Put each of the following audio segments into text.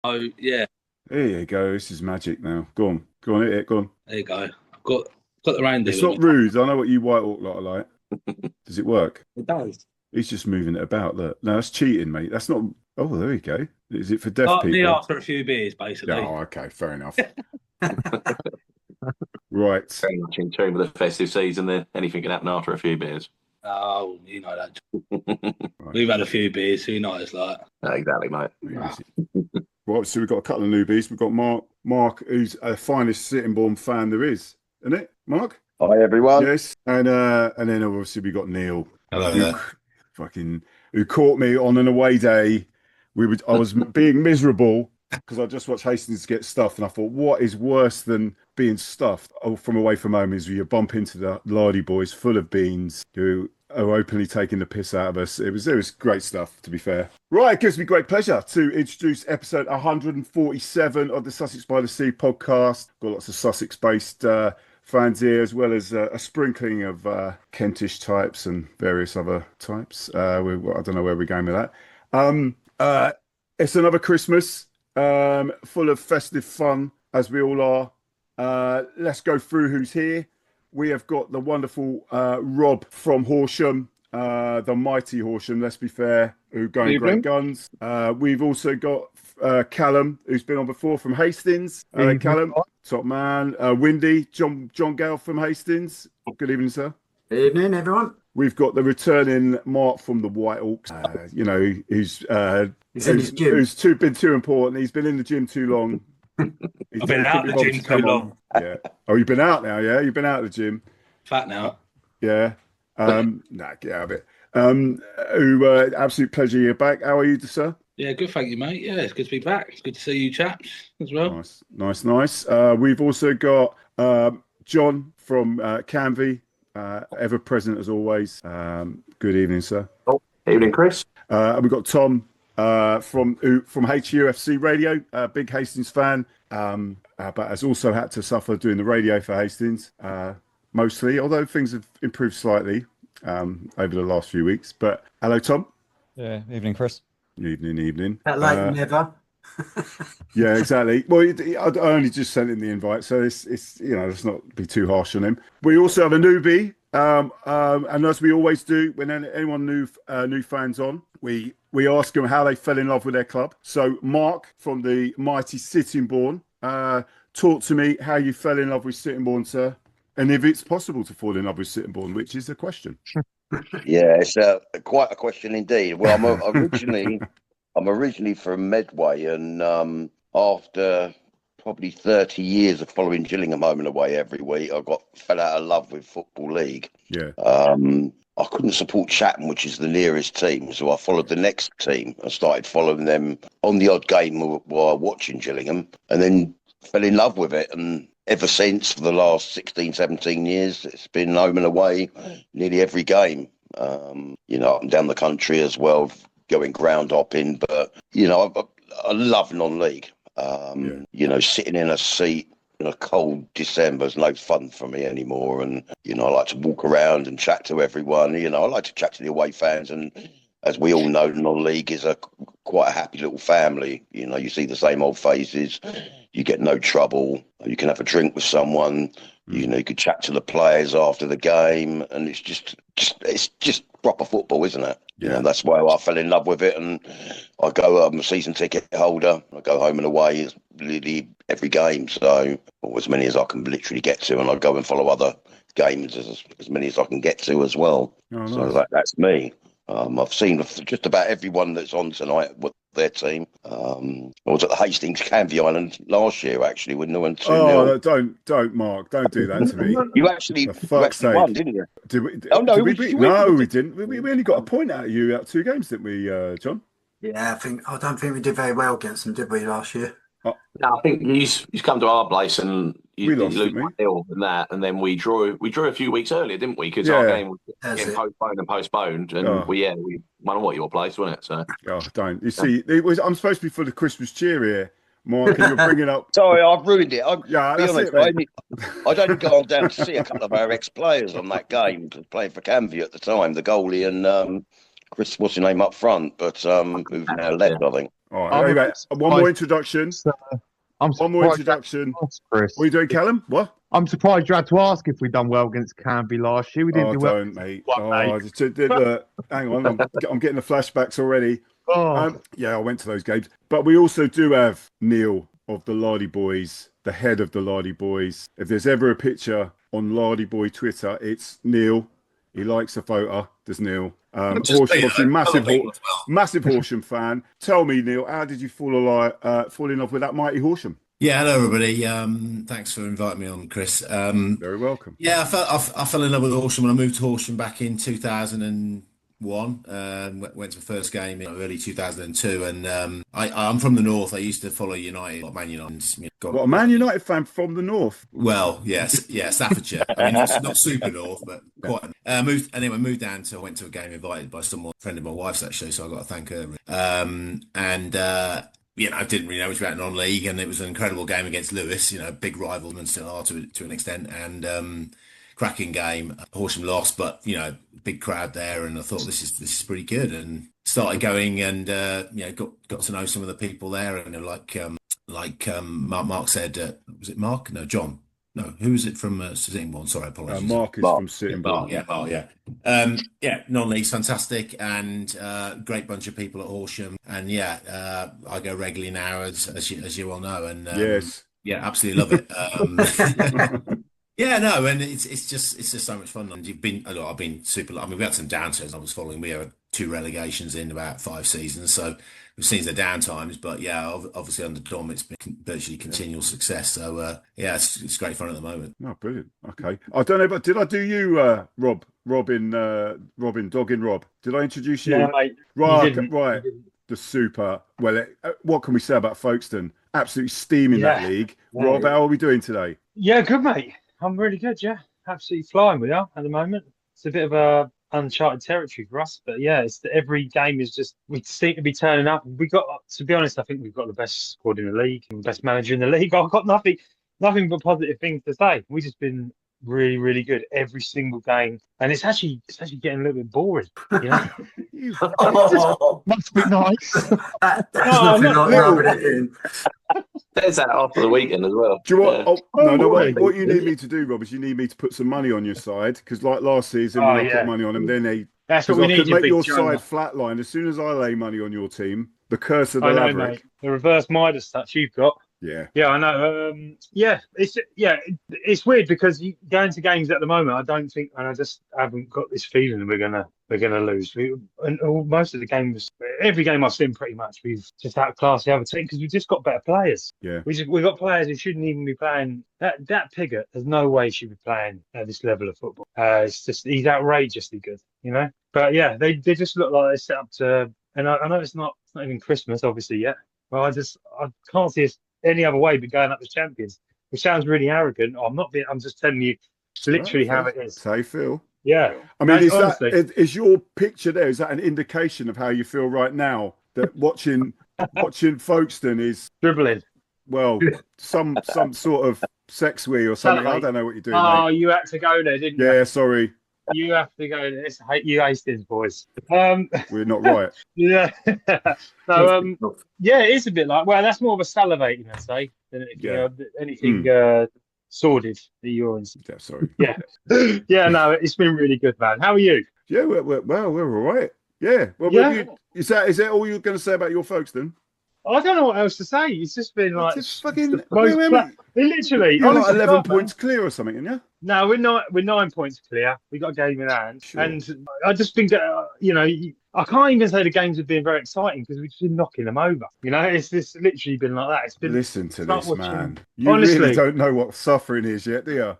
Oh yeah, There you go. This is magic now. Go on, hit it, go on. there you go. I've got the reindeer It's with me. not rude. I know what you Whitehawk lot are like. Does it work? It does. He's just moving it about. Look, no, that's cheating, mate. That's not. Oh, there you go. Is it for deaf Start me people? after a few beers, Yeah, basically. oh, okay, fair enough. Right. Very much in tune with the festive season there. Anything can happen after a few beers. Oh, you know that. Right. We've had a few beers, so you know what it's like. Exactly, mate. Right, so we've got a couple of newbies. We've got Mark, who's the finest Sittingbourne fan there is, isn't it, Mark? Hi everyone. Yes, and then obviously we got Neil, Hello who there. who caught me on an away day. I was being miserable because I just watched Hastings get stuffed, and I thought, what is worse than being stuffed from away from home is you bump into the Lardy boys full of beans who are openly taking the piss out of us. It was great stuff, to be fair. Right, it gives me great pleasure to introduce episode 147 of the Sussex by the Sea podcast. Got lots of Sussex-based fans here, as well as a sprinkling of Kentish types and various other types. I don't know where we're going with that. It's another Christmas full of festive fun, as we all are. Let's go through who's here. We have got the wonderful Rob from Horsham, the mighty Horsham, let's be fair, who going great guns. We've also got Callum, who's been on before from Hastings. Callum, top man. Windy, John Gale from Hastings. Good evening, sir. Evening, everyone. We've got the returning Mark from the Whitehawks, He's in his gym. who's been too important. He's been in the gym too long. I've been out the gym too long. Yeah. Oh, you've been out now, yeah? You've been out of the gym. Fat now. Yeah. Nah, get out of it. Absolute pleasure you're back. How are you, sir? Yeah, good. Thank you, mate. Yeah, it's good to be back. It's good to see you chaps as well. Nice. We've also got John from Canvey, ever present as always. Good evening, sir. Oh, evening, Chris. We've got Tom from HUFC Radio, big Hastings fan, but has also had to suffer doing the radio for Hastings mostly, although things have improved slightly over the last few weeks. But hello, Tom. Yeah, evening, Chris. Evening. That late never. Yeah, exactly. Well, I only just sent him the invite, so it's let's not be too harsh on him. We also have a newbie, and as we always do when anyone new fans on, we ask them how they fell in love with their club. So, Mark from the mighty Sittingbourne, talk to me how you fell in love with Sittingbourne, sir, and if it's possible to fall in love with Sittingbourne, which is the question. Yeah, it's quite a question indeed. Well, I'm originally from Medway, and after probably 30 years of following Gillingham home and away every week, fell out of love with Football League. Yeah. I couldn't support Chatham, which is the nearest team, so I followed the next team. I started following them on the odd game while watching Gillingham, and then fell in love with it. And ever since, for the last 16, 17 years, it's been home and away nearly every game. Up and down the country as well, going ground hopping. But, I love non-league. Sitting in a seat in a cold December is no fun for me anymore. And, I like to walk around and chat to everyone. I like to chat to the away fans. And as we all know, non-league is quite a happy little family. You see the same old faces. You get no trouble. You can have a drink with someone. You could chat to the players after the game. And it's just proper football, isn't it? Yeah. That's why I fell in love with it. And I go, I'm a season ticket holder. I go home and away really every game. So, or as many as I can literally get to. And I go and follow other games as many as I can get to as well. Oh, nice. So that's me. I've seen just about everyone that's on tonight with their team. I was at the Hastings Canvey Island last year, actually, with no one 2-0. Oh, don't, Mark. Don't do that to me. You actually won, didn't you? Did we? Oh, no, we didn't. We only got a point out of you out 2 games, didn't we, John? Yeah, I don't think we did very well against them, did we, last year? No, I think he's come to our place and we lost, lose didn't we? 1-0 and that, and then we drew a few weeks earlier, didn't we? Because Yeah. our game was That's getting it. postponed, and we won at your place, wasn't it? So Oh, don't. You see, I'm supposed to be full of Christmas cheer here, Mark, and you're bringing up. Sorry, I've ruined it. Yeah, be that's honest, it, mate. I'd only gone down to see a couple of our ex-players on that game, playing for Canvey at the time, the goalie and Chris, what's his name up front, but who's now left, I think. All right. Anyway, one more introduction. One more introduction. Chris. What are you doing, Callum? What? I'm surprised you had to ask if we'd done well against Canvey last year. We didn't do well. Mate. Mate. Hang on. I'm getting the flashbacks already. Oh. Yeah, I went to those games. But we also do have Neil of the Lardy Boys, the head of the Lardy Boys. If there's ever a picture on Lardy Boy Twitter, it's Neil. He likes a photo. There's Neil. Horsham, obviously, massive Horsham fan. Tell me, Neil, how did you fall in love with that mighty Horsham? Yeah, hello everybody. Thanks for inviting me on, Chris. Very welcome. Yeah, I fell in love with Horsham when I moved to Horsham back in 2001. Went to the first game in early 2002, and I'm from the north. I used to follow United, Man United. What, a Man United fan from the north? Well, yes, yeah, Staffordshire. I mean, it's not super north, but quite. Moved down to. I went to a game invited by someone, friend of my wife's actually, so I got to thank her. I didn't really know much about non-league, and it was an incredible game against Lewis. Big rival and still are to an extent, and cracking game. Horsham lost, but big crowd there, and I thought this is pretty good, and started going, and got to know some of the people there, and like Mark said, was it Mark? No, John. No, who was it from Sittingbourne? Sorry, apologies. Mark is from Sittingbourne. Yeah, non-league's fantastic, and great bunch of people at Horsham, and I go regularly now, as you all know, and yes, absolutely love it. Yeah, no, and it's just so much fun. And I've been super. I mean, we had some downturns. I was following. We had 2 relegations in about 5 seasons, so we've seen the down times. But yeah, obviously under Dom, it's been virtually continual success. So it's great fun at the moment. Oh, brilliant. Okay, I don't know, but did I do you, Robin, Doggin Rob? Did I introduce you? Yeah, mate. Right. The super. Well, what can we say about Folkestone? Absolutely steaming that league. Yeah. Rob, how are we doing today? Yeah, good, mate. I'm really good, yeah. Absolutely flying with you at the moment. It's a bit of a uncharted territory for us, but yeah, every game is just, we seem to be turning up. To be honest, I think we've got the best squad in the league, and the best manager in the league. I've got nothing but positive things to say. We've just been really, really good every single game, and it's actually getting a little bit boring. Must be nice. That's nothing like rubbing it in. There's that after the weekend as well. Do you want? What you need me to do, Rob, is you need me to put some money on your side, because like last season, when I put money on them, then that's what we need. I could make your side flatline as soon as I lay money on your team. The curse of the Laverick. Mate. The reverse Midas touch you've got. Yeah, I know. It's weird because you go into games at the moment. I don't think, and I just haven't got this feeling that we're gonna lose. Most of the games, every game I've seen, pretty much we've just outclassed the other team because we've just got better players. Yeah, we've got players who shouldn't even be playing. That Pigott, there's no way she would be playing at this level of football. It's just he's outrageously good, But yeah, they just look like they're set up to. And I know it's not even Christmas, obviously, yet. Well, I can't see us any other way but going up as champions, which sounds really arrogant. I'm just telling you literally how it is. That's how you feel. Yeah. I mean, is your picture there, is that an indication of how you feel right now, that watching Folkestone is dribbling? Well, some sort of sex wee or something. I don't know what you're doing. Oh, mate. You had to go there, didn't you? Yeah, sorry. You have to go there. You Hastings boys. We're not right. Yeah. So it is a bit like, well, that's more of a salivating, I'd say, than anything sordid that you're in. Yeah, sorry. Yeah. Yeah, no, it's been really good, man. How are you? Yeah, we're all right. Yeah. Well, is that all you're going to say about your Folkestone? I don't know what else to say. It's just been like fucking literally. You're like 11 points clear or something, aren't you? No, we're 9 points clear. We got a game in hand, and I just think that I can't even say the games have been very exciting because we've just been knocking them over. It's just literally been like that. It's been. Listen to this, man. You honestly really don't know what suffering is yet, do you?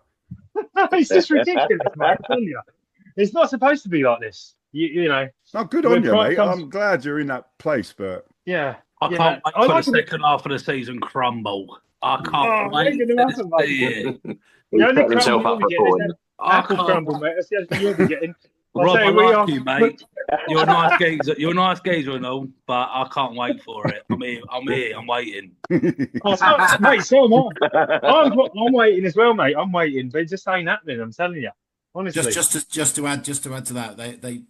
It's just ridiculous, mate. I'm telling you, it's not supposed to be like this. You know. Oh, good on you, mate. I'm glad you're in that place, but yeah. I can't wait for the second half of the season crumble. I can't wait to see it. The only crumble you'll be getting is apple crumble, mate. That's the only thing you'll be getting. Rob, I like you, mate. You're a nice geezer. You're a nice geezer and all, but I can't wait for it. I'm here. I'm waiting. Mate, so am I. I'm waiting as well, mate. I'm waiting, but it just ain't happening. I'm telling you. honestly. Just to add to that,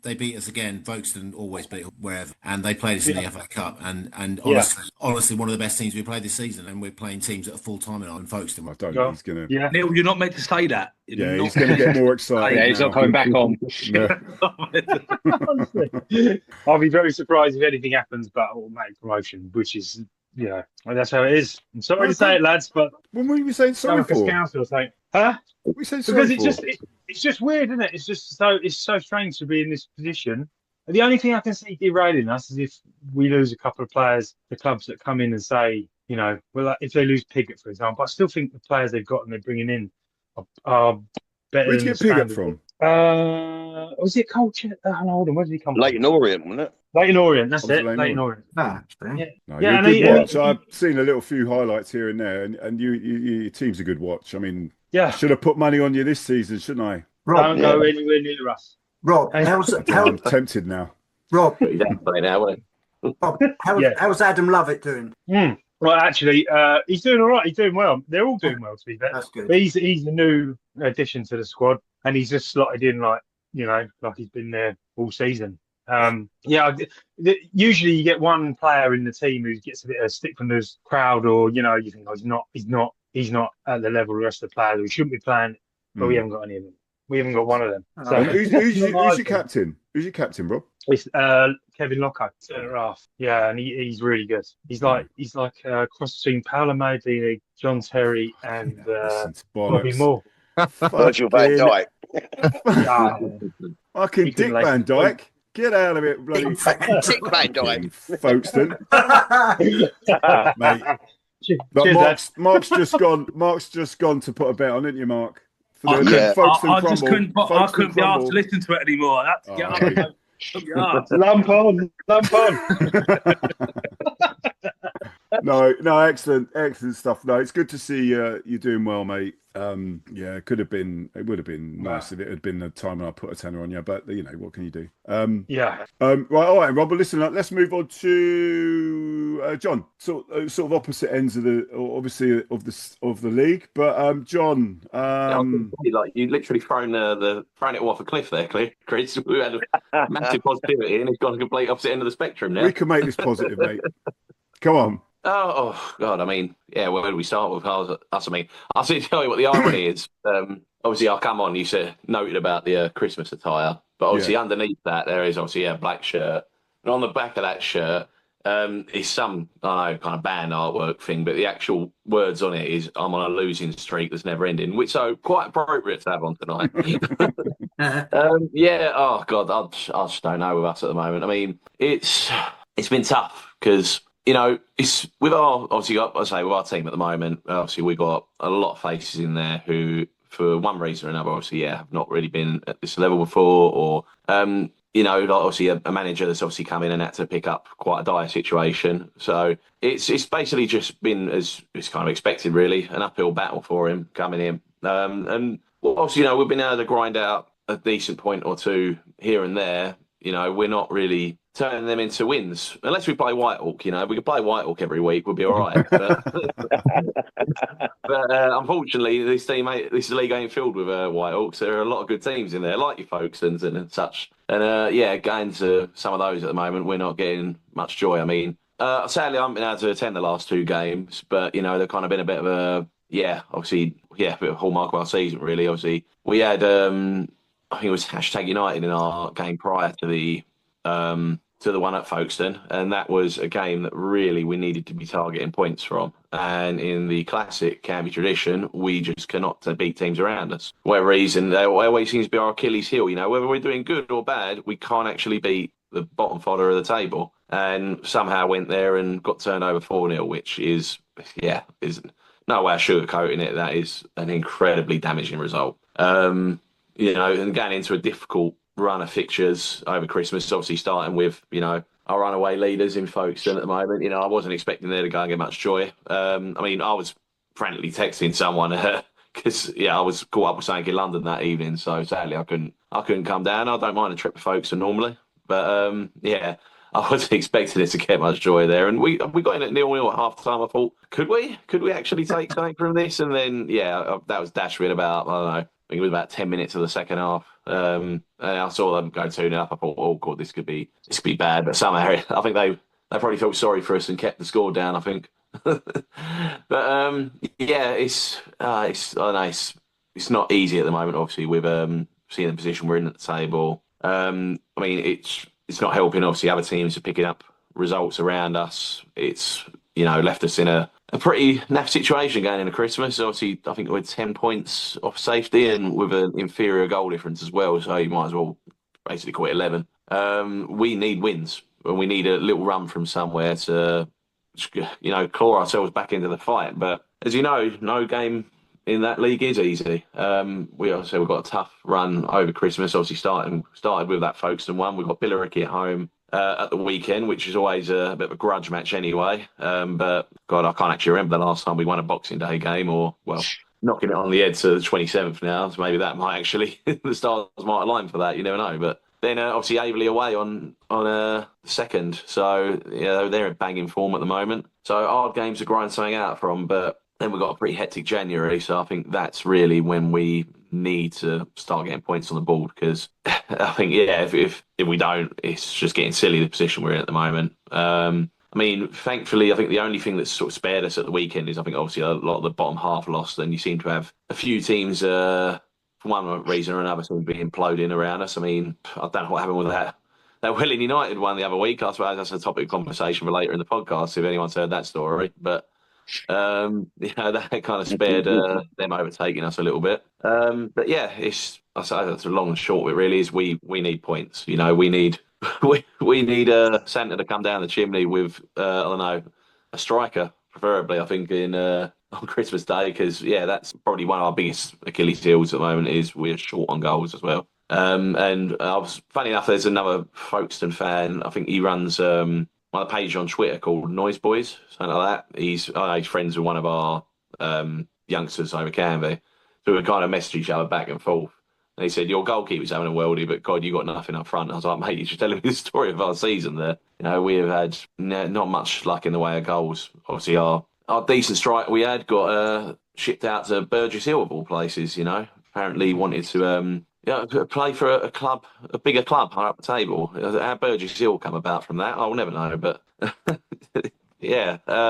they beat us again. Folkestone always beat wherever, and they played us in the FA Cup. And honestly, one of the best teams we played this season, and we're playing teams that are full time in Folkestone. I don't know. He's gonna. Yeah, Neil, you're not meant to say that. Yeah, he's going to get more excited. Yeah, he's now. not coming back on. honestly, I'll be very surprised if anything happens, but automatic promotion, which is that's how it is. I'm sorry to say it, lads, but What were you saying sorry like a for? scout or something, huh? What were you saying sorry Because for? it's just weird, isn't it? It's so strange to be in this position. The only thing I can see derailing us is if we lose a couple of players, the clubs that come in and say, well, like if they lose Piggott, for example, I still think the players they've got and they're bringing in are better. Where'd you than get Piggott the from? Was it Culture? Hold on, where did he come Leighton Orient, wasn't it? from? Leighton Orient, that's Was it it. Leighton Leighton Orient. No, Yeah. No, Yeah, you're a good and watch. I've seen a few highlights here and there, and your team's a good watch. I mean, Yeah. should have put money on you this season, shouldn't I? Rob, Don't go anywhere near us. Rob, Hey. I'm tempted now. Rob, He's out to play now, won't he? Rob, Yeah. how's Adam Lovett doing? Well, actually, he's doing all right. He's doing well. They're all doing well, to be fair. That's good. But he's a new addition to the squad, and he's just slotted in like he's been there all season. Usually you get one player in the team who gets a bit of stick from the crowd, or you think, oh, he's not at the level of the rest of the players. We shouldn't be playing, but we haven't got any of them. We haven't got one of them. So And who's your captain? Who's your captain, Rob? it's Kevin Lockhart, centre half. Yeah, and he's really good. He's like a cross between Paolo Maldini, John Terry, and Listen to Bobby bollocks. Moore. Virgil van Dijk. Ah, Fucking He Dick didn't like Van it. Dyke. Get out of it, bloody Dick van Dijk. Folkestone. Mate. cheers, But lads. Mark's just gone to put a bet on, didn't you, Mark? For the Yeah. Folkestone I just crumble. I couldn't be asked crumble. to listen to it anymore. That's Oh, get up. mate. Put me up. Lump on. No, excellent stuff. No, it's good to see you doing well, mate. Yeah, it would have been nice if it had been the time when I put a tenner on you, but what can you do? Yeah. Right, all right, Rob. Well, listen, let's move on to John. Sort of opposite ends of the league, but John. Like you literally thrown it off a cliff there, Chris. We had a massive positivity, and it's gone the complete opposite end of the spectrum now. We can make this positive, mate. Come on. Oh God! I mean, yeah. Where do we start with us? I mean, I'll tell you what the irony is. Obviously, I'll come on. You said noted about the Christmas attire, but obviously underneath that there is obviously a black shirt, and on the back of that shirt is some kind of band artwork thing, but the actual words on it is "I'm on a losing streak that's never ending," which so quite appropriate to have on tonight. Yeah. Oh God, I just don't know with us at the moment. I mean, it's been tough because. It's with our with our team at the moment. Obviously, we've got a lot of faces in there who, for one reason or another, obviously, have not really been at this level before, or obviously a manager that's obviously come in and had to pick up quite a dire situation. So it's basically just been as it's kind of expected, really, an uphill battle for him coming in. And obviously, we've been able to grind out a decent point or two here and there. We're not really turning them into wins unless we play Whitehawk. If we could play Whitehawk every week, we'll be all right. But unfortunately, this league ain't filled with Whitehawks. There are a lot of good teams in there, like your Folkestones and such. And going to some of those at the moment, we're not getting much joy. I mean, sadly, I haven't been able to attend the last two games, but they've kind of been a bit of a bit of a hallmark of our season, really. Obviously, we had I think it was #United in our game prior to the one at Folkestone, and that was a game that really we needed to be targeting points from. And in the classic Canvey tradition, we just cannot beat teams around us. For whatever reason, that always seems to be our Achilles heel. Whether we're doing good or bad, we can't actually beat the bottom fodder of the table. And somehow went there and got turned over 4-0, which is no way of sugarcoating it. That is an incredibly damaging result. And going into a difficult run of fixtures over Christmas, obviously starting with, our runaway leaders in Folkestone at the moment. I wasn't expecting there to go and get much joy. I was frantically texting someone because, I was caught up with something in London that evening. So sadly, I couldn't come down. I don't mind a trip to Folkestone normally. But, I wasn't expecting it to get much joy there. And we got in at 0-0 at half time. I thought, could we actually take something from this? And then, that was dashed with about, think it was about 10 minutes of the second half. And I saw them go 2-0 up. I thought, oh god, this could be bad. But somehow I think they probably felt sorry for us and kept the score down, I think. But yeah, it's I don't know, it's not easy at the moment, obviously, with seeing the position we're in at the table. I mean, it's not helping. Obviously, other teams are picking up results around us. It's left us in a pretty naff situation going into Christmas. Obviously, I think we're 10 points off safety and with an inferior goal difference as well. So you might as well basically call it 11. We need wins, and we need a little run from somewhere to claw ourselves back into the fight. But as you know, no game in that league is easy. We've got a tough run over Christmas. Obviously, started with that Folkestone one. We've got Billericay at home at the weekend, which is always a bit of a grudge match anyway. But God, I can't actually remember the last time we won a Boxing Day game, or knocking it on the head to the 27th now. So maybe that might actually the stars might align for that. You never know, but. Then obviously Averley away on the 2nd, so they're in banging form at the moment. So hard games to grind something out from, but then we've got a pretty hectic January, so I think that's really when we need to start getting points on the board, because I think if we don't, it's just getting silly the position we're in at the moment. I mean, thankfully, I think the only thing that's sort of spared us at the weekend is I think obviously a lot of the bottom half lost, and you seem to have a few teams. For one reason or another, seem to be imploding around us. I mean, I don't know what happened with that Welling United one the other week. I suppose that's a topic of conversation for later in the podcast, if anyone's heard that story. But, that kind of spared them overtaking us a little bit. But yeah, I suppose that's a long and short of it really is we need points. We need we need Santa to come down the chimney with, I don't know, a striker, preferably, I think, on Christmas Day, because that's probably one of our biggest Achilles heels at the moment is we're short on goals as well. And I was funny enough. There's another Folkestone fan. I think he runs one of the pages on Twitter called Noise Boys, something like that. He's friends with one of our youngsters over Canvey, so we kind of messaged each other back and forth. And he said, "Your goalkeeper's having a worldie, but God, you got nothing up front." I was like, "Mate, you're just telling me the story of our season there. We have had not much luck in the way of goals. Obviously, our decent strike we had got shipped out to Burgess Hill of all places. Apparently wanted to play for a club, a bigger club higher up the table. How Burgess Hill come about from that, I'll never know. But that was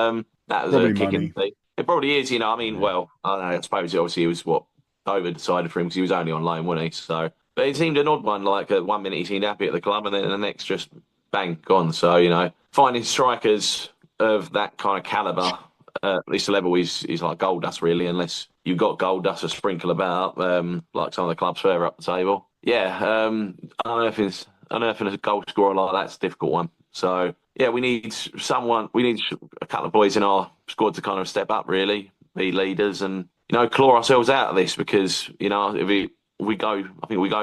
Probably a kick in money. the teeth. It probably is. I mean, well, I don't know. I suppose obviously it was what over decided for him because he was only on loan, wasn't he? So, but it seemed an odd one. Like 1 minute he seemed happy at the club, and then the next just bang gone. So finding strikers of that kind of calibre. At this level is like gold dust, really, unless you've got gold dust to sprinkle about, like some of the clubs further up the table. Unearthing a goal scorer like that's a difficult one. So, we need a couple of boys in our squad to kind of step up, really, be leaders and, claw ourselves out of this because, if we go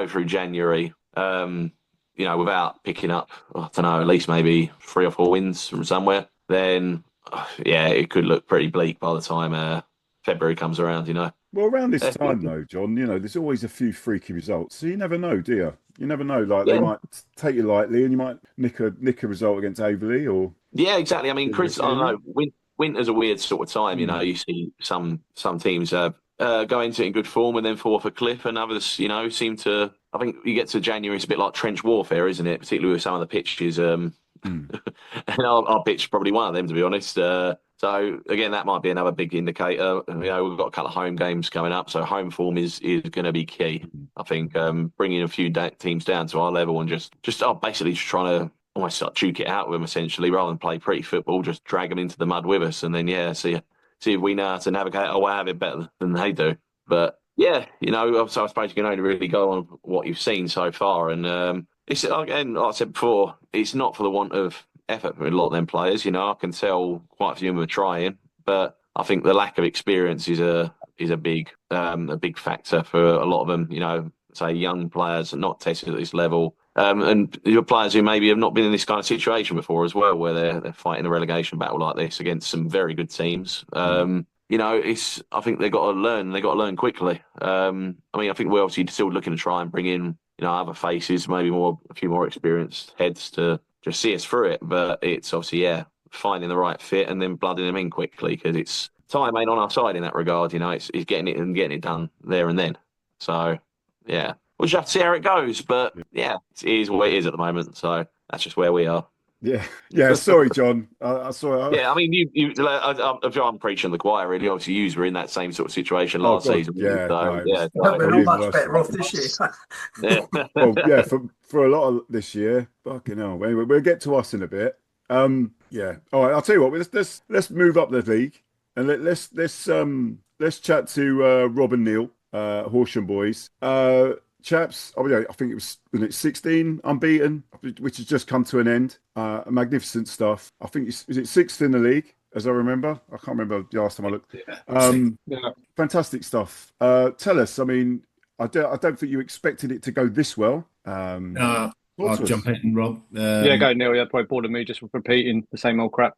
through January, without picking up, I don't know, at least maybe 3 or 4 wins from somewhere, then it could look pretty bleak by the time February comes around, Well, around this time, though, John, there's always a few freaky results. So you never know, do you? You never know. Like they might take you lightly, and you might nick a result against Averley, or exactly. I mean, Chris, I don't know. Winter's a weird sort of time. You see some teams go into it in good form and then fall off a cliff, and others, seem to. I think you get to January, it's a bit like trench warfare, isn't it? Particularly with some of the pitches. And our pitch is probably one of them, to be honest. So again, that might be another big indicator. We've got a couple of home games coming up, so home form is going to be key. I think bringing a few teams down to our level and just basically just trying to almost start duke it out with them, essentially, rather than play pretty football, just drag them into the mud with us, and then see if we know how to navigate our way out of it better than they do. But so I suppose you can only really go on what you've seen so far, and it's again, like I said before, it's not for the want of effort for a lot of them players. I can tell quite a few of them are trying, but I think the lack of experience is a big factor for a lot of them. Say young players are not tested at this level, and your players who maybe have not been in this kind of situation before as well, where they're fighting a relegation battle like this against some very good teams. I think they've got to learn. They've got to learn quickly. I think we're obviously still looking to try and bring in other faces, maybe a few more experienced heads to just see us through it. But it's obviously, finding the right fit and then blooding them in quickly, because it's time ain't on our side in that regard. It's getting it done there and then. So yeah, we'll just have to see how it goes. But yeah, it is what it is at the moment. So that's just where we are. Yeah. Sorry, John. Sorry. Yeah, I mean, I'm preaching the choir, really. Obviously, you were in that same sort of situation last season. Yeah, we're not much better off this year. Well, yeah, for a lot of this year, fucking hell. Anyway, we'll get to us in a bit. Yeah. All right. I'll tell you what. Let's move up the league and let's chat to Rob and Neil, Horsham boys. Chaps, I think it was 16 unbeaten, which has just come to an end. Magnificent stuff. I think is it 6th in the league, as I remember. I can't remember the last time I looked. Fantastic stuff. Tell us. I mean, I don't think you expected it to go this well. I'll jump in, Rob. Go, Neil. You're probably bored of me just repeating the same old crap.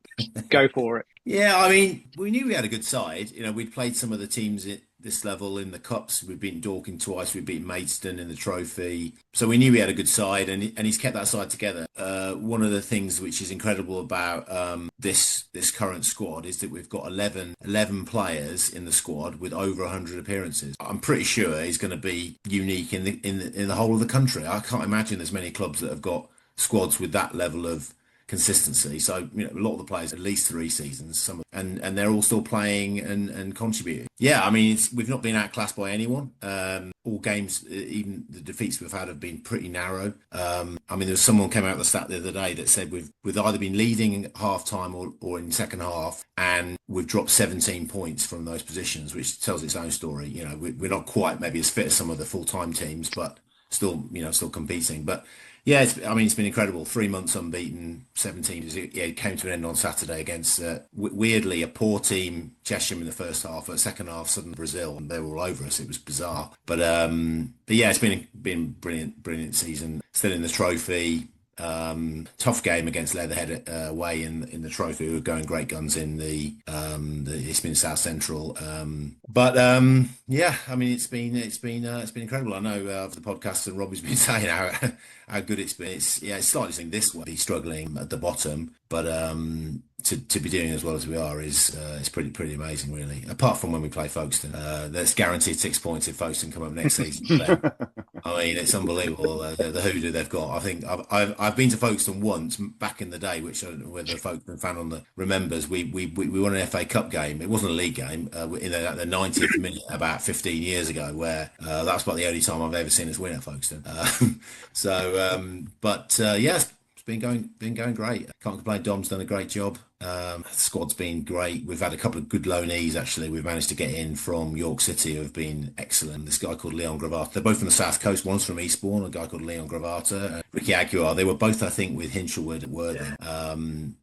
Go for it. Yeah, I mean, we knew we had a good side. We'd played some of the teams at this level in the cups. We've beaten Dorking twice. We've beaten Maidstone in the trophy. So we knew we had a good side, and he's kept that side together. One of the things which is incredible about this current squad is that we've got 11 players in the squad with over 100 appearances. I'm pretty sure he's going to be unique in the whole of the country. I can't imagine there's many clubs that have got squads with that level of consistency. So a lot of the players at least 3 seasons, and they're all still playing and contributing. Yeah, I mean, we've not been outclassed by anyone. All games, even the defeats we've had, have been pretty narrow. I mean, there was someone came out with a stat the other day that said we've either been leading at half time or in second half, and we've dropped 17 points from those positions, which tells its own story. We're not quite maybe as fit as some of the full-time teams, but still competing. But yeah, it's been incredible. 3 months unbeaten, 17. It came to an end on Saturday against, weirdly, a poor team, Chesham in the first half. But second half, Southern Brazil, and they were all over us. It was bizarre. But yeah, it's been brilliant season. Still in the trophy. Tough game against Leatherhead away in the trophy. We were going great guns in the Isthmian South Central. But yeah, I mean, it's been incredible. I know for the podcast, and Robbie's been saying how good it's been. It's slightly saying this way, struggling at the bottom, but to be doing as well as we are is pretty amazing, really. Apart from when we play Folkestone, that's guaranteed 6 points if Folkestone come up next season. I mean, it's unbelievable the hoodoo they've got. I think I've been to Folkestone once back in the day, which I don't know whether the Folkestone fan remembers. We won an FA Cup game. It wasn't a league game in the 90th minute about 15 years ago, where that was about the only time I've ever seen us win at Folkestone. Yeah. Been going great. Can't complain. Dom's done a great job. The squad's been great. We've had a couple of good loanees, actually. We've managed to get in from York City, who have been excellent. This guy called Leon Gravata. They're both from the south coast. One's from Eastbourne, a guy called Leon Gravata. Ricky Aguiar. They were both, I think, with Hinchelwood at Worthing.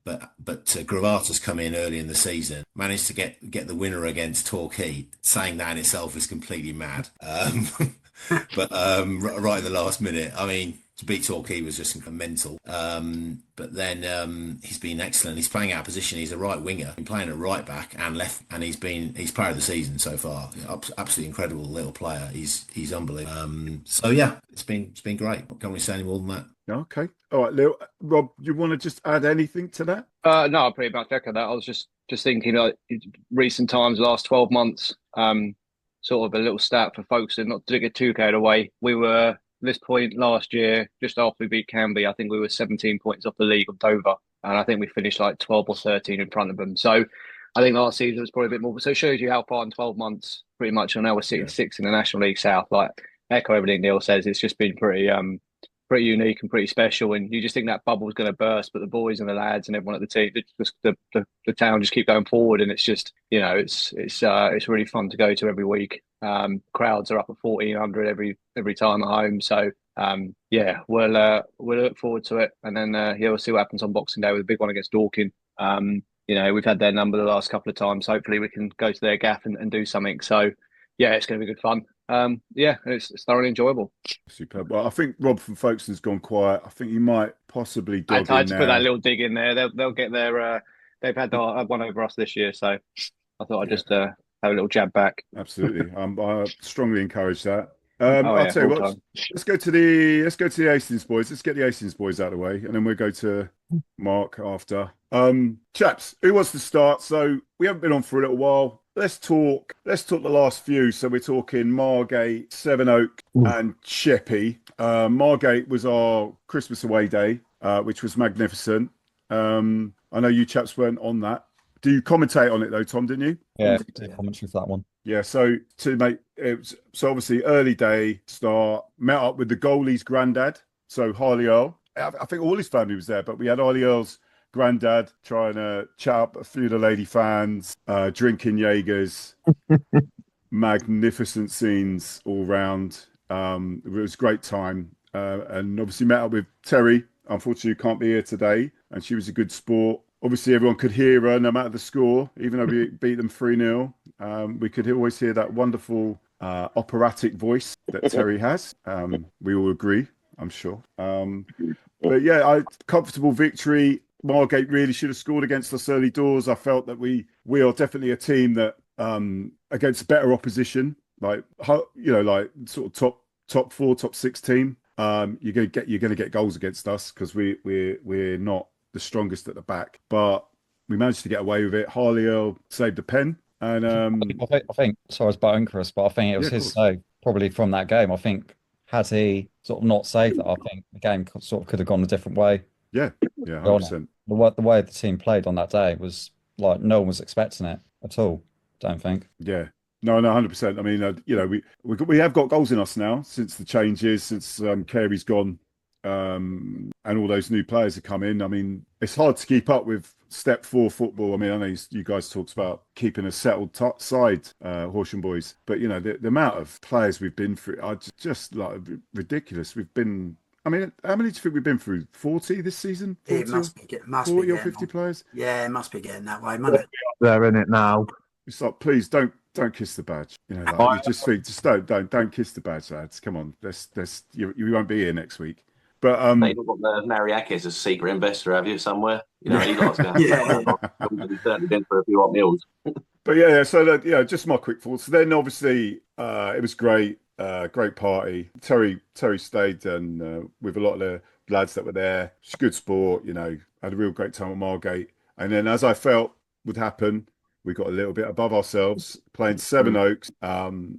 But Gravata's come in early in the season, managed to get the winner against Torquay. Saying that in itself is completely mad. But right in the last minute, I mean, to beat Torquay was just mental. But then he's been excellent. He's playing out of position. He's a right winger. Been playing at right back and left, and he's player of the season so far. Absolutely incredible little player. He's unbelievable. So yeah, it's been great. Can't really say any more than that. Okay. All right, Leo. Rob, you want to just add anything to that? No, I pretty much echo that. I was just thinking, like, recent times, last 12 months, sort of a little stat for folks and not to get too carried away. We were this point last year, just after we beat Canvey, I think we were 17 points off the league of Dover, and I think we finished like 12 or 13 in front of them. So I think last season was probably a bit more. So it shows you how far in 12 months, pretty much. And now we're sitting 6th in the National League South. Like, echo everything Neil says. It's just been pretty unique and pretty special. And you just think that bubble was going to burst, but the boys and the lads and everyone at the team, the town just keep going forward, and it's just, it's really fun to go to every week. Crowds are up at 1,400 every time at home. So yeah, we'll look forward to it, and then we'll see what happens on Boxing Day with a big one against Dorking. We've had their number the last couple of times. Hopefully we can go to their gaff and do something. So yeah, it's going to be good fun. It's thoroughly enjoyable. Superb. Well, I think Rob from Folkestone's gone quiet. I think you might possibly I tried to put that little dig in there. They'll get their. They've had one over us this year, so I thought I'd just have a little jab back. Absolutely, I strongly encourage that. I'll tell you what. Let's go to the Hastings boys. Let's get the Hastings boys out of the way, and then we'll go to Mark after. Chaps, who wants to start? So we haven't been on for a little while. let's talk the last few. So we're talking Margate, Sevenoaks, and Sheppey. Margate was our Christmas away day, which was magnificent. I know you chaps weren't on that. Do you commentate on it though, Tom? Didn't you? Yeah, did commentary for that one. Yeah. So obviously early day start. Met up with the goalie's granddad. So Harley Earl. I think all his family was there, but we had Harley Earl's granddad trying to chat up a few of the lady fans, drinking Jaegers. Magnificent scenes all round. It was a great time. And obviously met up with Terry. Unfortunately, can't be here today. And she was a good sport. Obviously, everyone could hear her no matter the score, even though we beat them 3-0. We could always hear that wonderful operatic voice that Terry has. We all agree, I'm sure. But yeah, comfortable victory. Margate really should have scored against us early doors. I felt that we are definitely a team that against better opposition, like sort of top 4, top 6 team. You're gonna get goals against us because we're not the strongest at the back, but we managed to get away with it. Harley Earl saved the pen, and I think sorry, I was butting Chris, but I think it was his save probably from that game. I think had he sort of not saved that, I think the game sort of could have gone a different way. Yeah, 100%. The way the team played on that day was like no one was expecting it at all. Don't think. Yeah. No, 100%. I mean, we have got goals in us now since the changes, since Carey's gone, and all those new players have come in. I mean, it's hard to keep up with step 4 football. I mean, I know you guys talked about keeping a settled side, Horsham boys, but the amount of players we've been through are just like ridiculous. We've been. I mean, how many do you think we've been through? 40 this season? 40, it must be 40 or 50 players. Yeah, it must be getting that way, mustn't it? They're in it now. It's like, please don't kiss the badge. You just think, just don't kiss the badge, lads. Come on, you won't be here next week. But you've got the Mariakis as secret investor, have you, somewhere? He likes to He's certainly been for a few hot meals. But yeah, so just my quick thoughts. Then obviously it was great. Great party. Terry stayed and with a lot of the lads that were there. It's good sport, had a real great time at Margate. And then as I felt would happen, we got a little bit above ourselves playing Sevenoaks,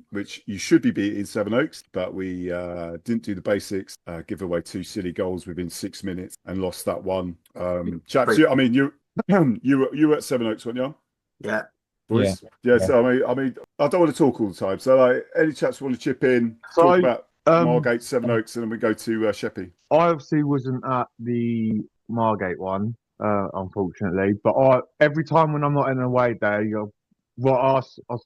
which you should be beating Sevenoaks, but we didn't do the basics, give away 2 silly goals within 6 minutes and lost that one. Chaps, you were at Sevenoaks, weren't you? Yeah. Boys? Yeah. So I mean, I don't want to talk all the time. So like, any chaps want to chip in, talk about Margate, Sevenoaks, and then we go to Sheppey. I obviously wasn't at the Margate one, unfortunately, but every time when I'm not in a away day, I'll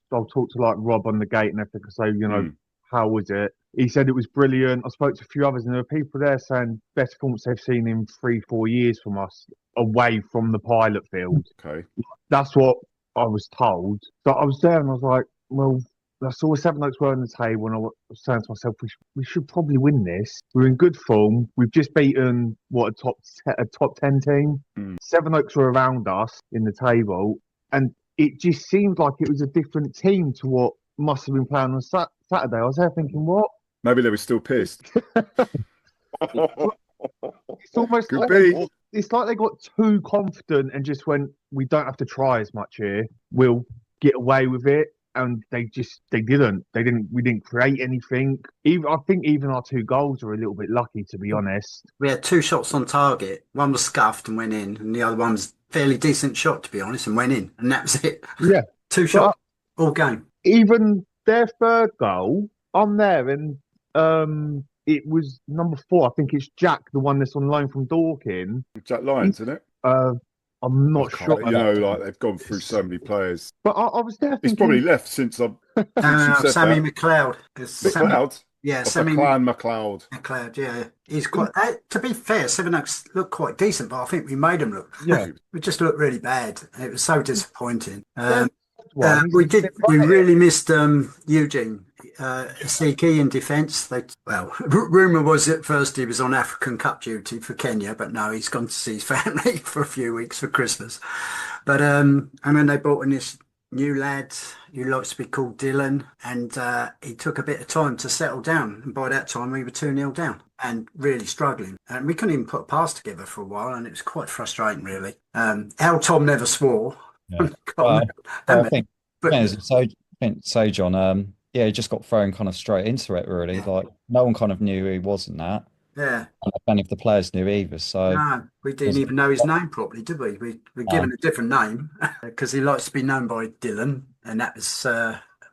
talk to like Rob on the gate and everything. So how was it? He said it was brilliant. I spoke to a few others, and there were people there saying best performance they've seen in 3-4 years from us away from the pilot field. Okay, that's what I was told. So I was there and I was like, well, I saw Sevenoaks were on the table and I was saying to myself, we should probably win this. We're in good form. We've just beaten a top 10 team. Sevenoaks were around us in the table and it just seemed like it was a different team to what must have been playing on Saturday. I was there thinking, what? Maybe they were still pissed. It's almost it's like they got too confident and just went, we don't have to try as much here. We'll get away with it. And we didn't create anything. I think even our 2 goals were a little bit lucky, to be honest. We had 2 shots on target. One was scuffed and went in, and the other one was fairly decent shot, to be honest, and went in. And that was it. Yeah. 2 shots all game. Even their 3rd goal, I'm there, and it was number 4. I think it's Jack, the one that's on loan from Dorking. Jack Lyons, isn't it? I'm not sure. Like they've gone through so many players. But I was there thinking... He's probably left since I've... Sammy McLeod. McLeod? Yeah, Sammy McLeod. McLeod, yeah. He's quite... to be fair, Sevenoaks looked quite decent, but I think we made them look... Yeah. We just looked really bad. It was so disappointing. We really missed Eugene Asiki in defence. Rumour was at first he was on African Cup duty for Kenya, but no, he's gone to see his family for a few weeks for Christmas. But and then they brought in this new lad who likes to be called Dylan, and he took a bit of time to settle down. And by that time, we were 2-0 down and really struggling. And we couldn't even put a pass together for a while, and it was quite frustrating, really. Tom never swore. Yeah. I think But Yeah, I think so, John. Yeah, he just got thrown kind of straight into it, really. yeah, Like no one kind of knew he wasn't that. yeah. And if any of the players knew either. So it No, we didn't was, even know his name properly, did we? We were given a different name because he likes to be known by Dylan, and that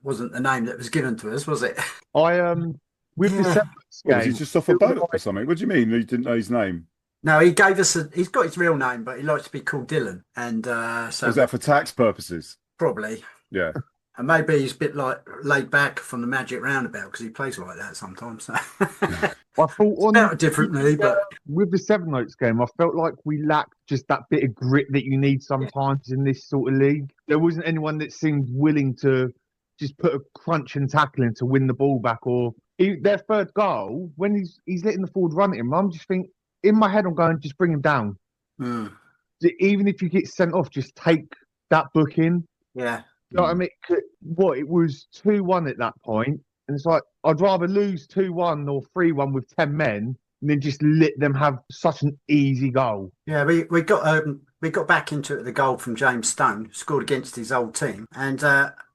wasn't the name that was given to us, was it? With the Yeah. Sevens Was he game, just off a boat or something? What do you mean? You didn't know his name? No, he gave us he's got his real name, but he likes to be called Dylan, and so Was that for tax purposes? probably. Yeah. And maybe he's a bit like laid back from the Magic Roundabout because he plays like that sometimes. So. I thought Felt differently, but with the Seven Oaks game, I felt like we lacked just that bit of grit that you need sometimes in this sort of league. There wasn't anyone that seemed willing to just put a crunch and tackle in to win the ball back, or their third goal when he's letting the forward run at him. I'm just thinking in my head, I'm going just bring him down. Even if you get sent off, just take that booking. Yeah. You know what I mean? It was 2-1 at that point, and it's like I'd rather lose 2-1 or 3-1 with 10 men than just let them have such an easy goal. Yeah, we got back into it. The goal from James Stone, scored against his old team, and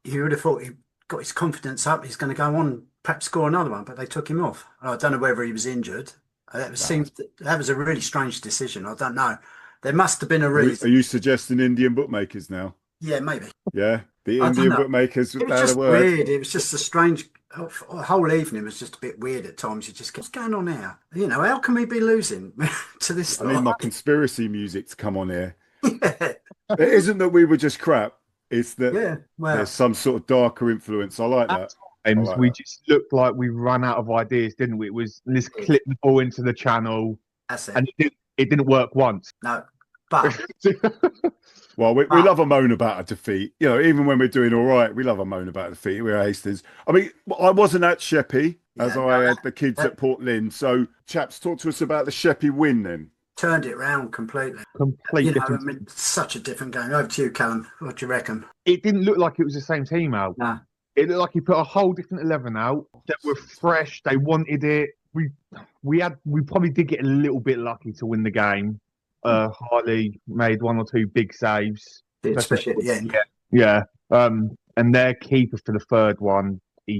you would have thought he got his confidence up. He's going to go on, perhaps score another one, but they took him off. I don't know whether he was injured. That was a really strange decision. I don't know. There must have been a reason. Are you suggesting Indian bookmakers now? Yeah, maybe. Yeah, the Indian bookmakers. It was just weird. It was just a strange. The whole evening was just a bit weird at times. You just go, what's going on here? You know, how can we be losing to this? I need my conspiracy music to come on here. Yeah. It isn't that we were just crap. It's that there's some sort of darker influence. I like that. We just looked like we run out of ideas, didn't we? It was let's clip the ball into the channel. That's it. And it didn't work once. No, but well, we love a moan about a defeat. You know, even when we're doing all right, we love a moan about a defeat. We're Hastings. I mean, I wasn't at Sheppey as I had the kids at Port Lynn. So, chaps, talk to us about the Sheppey win then. Turned it round completely. Such a different game. Over to you, Callum. What do you reckon? It didn't look like it was the same team out. No. It looked like he put a whole different 11 out that were fresh. They wanted it. We probably did get a little bit lucky to win the game. Harley made one or two big saves, especially at the end. Yeah. And their keeper for the third one, I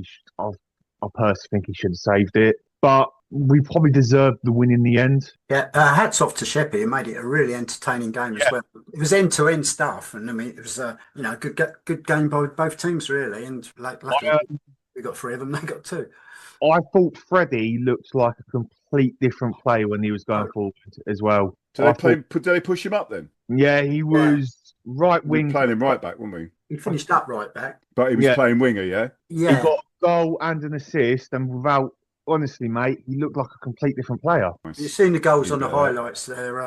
personally think he should have saved it, but we probably deserved the win in the end. Yeah, hats off to Sheppey. It made it a really entertaining game as well. It was end-to-end stuff, and I mean, it was good game by both teams really. And luckily, we got 3 of them. They got 2. I thought Freddie looked like a complete different player when he was going forward as well. Did they push him up then? Yeah, he was right wing. We were playing him right back, weren't we? He finished up right back. But he was playing winger, yeah? Yeah. He got a goal and an assist, and honestly, mate, he looked like a complete different player. You've seen the goals on the highlights. They're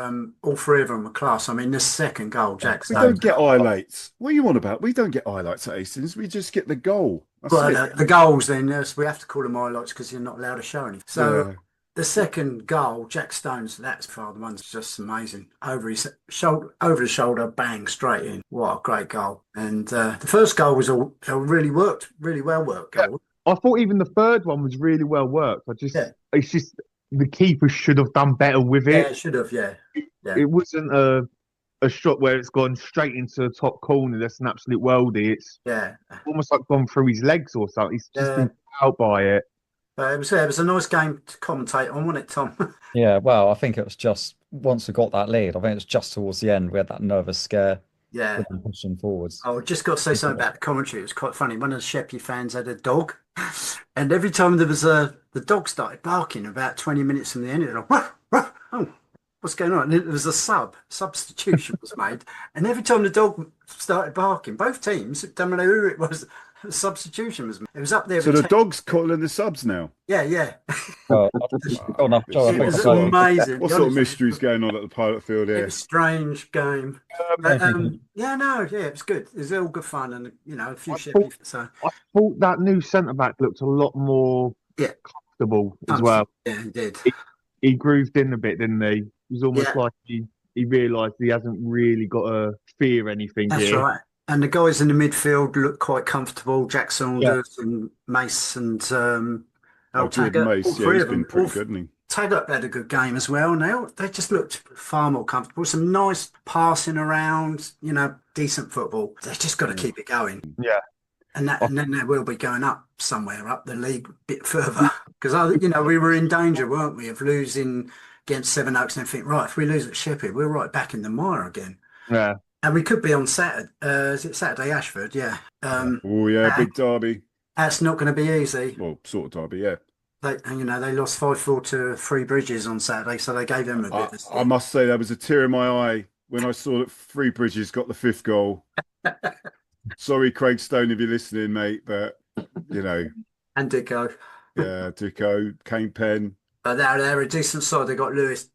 all 3 of them are class. I mean, the second goal, Jack Stone. We don't get highlights. What are you on about? We don't get highlights at Hastings. We just get the goal. The goals, then, we have to call them highlights because you're not allowed to show anything. So the second goal, Jack Stone's, that's far the one's just amazing. Over the shoulder, bang, straight in. What a great goal. And the first goal was really well worked goal. I thought even the third one was really well worked. It's just the keeper should have done better with it. Yeah, should have. Yeah. It wasn't a shot where it's gone straight into the top corner. That's an absolute worldie. It's almost like gone through his legs or something. He's just been out by it. But it was a nice game to commentate on, wasn't it, Tom? Yeah, well, I think it was just once we got that lead. I think it was just towards the end we had that nervous scare. Yeah, pushing forwards. I just got to say something about the commentary. It was quite funny. One of the Sheppey fans had a dog, and every time there was the dog started barking about 20 minutes from the end, it was like, ruff, oh, what's going on? And it was a substitution was made, and every time the dog started barking, both teams, don't know who it was, a substitution was made. It was up there. So the dog's calling the subs now? Yeah. It was amazing. What sort of mystery's going on at the pilot field here? It was a strange game. It was good. It was all good fun, and a few Sheppey. So I thought that new centre back looked a lot more comfortable as well. Yeah, he did. He grooved in a bit, didn't he? It was almost like he realised he hasn't really got to fear anything. That's right. And the guys in the midfield look quite comfortable. Jack Saunders and Mace and Mace, he's been pretty good, hasn't he? Taggart had a good game as well, and they just looked far more comfortable. Some nice passing around, decent football. They've just got to keep it going. Yeah. And then they will be going up somewhere up the league a bit further. Because, we were in danger, weren't we, of losing against Sevenoaks and think, right, if we lose at Sheffield, we're right back in the mire again. Yeah. And we could be on Saturday. Is it Saturday, Ashford? Yeah. Big derby. That's not going to be easy. Well, sort of derby, yeah. They lost 5-4 to Three Bridges on Saturday, so they gave them a bit of I must say, there was a tear in my eye when I saw that Three Bridges got the 5th goal. Sorry, Craig Stone, if you're listening, mate, but, And Dicko. Yeah, Dicko, Kane Penn. But they're a decent side. They got Louis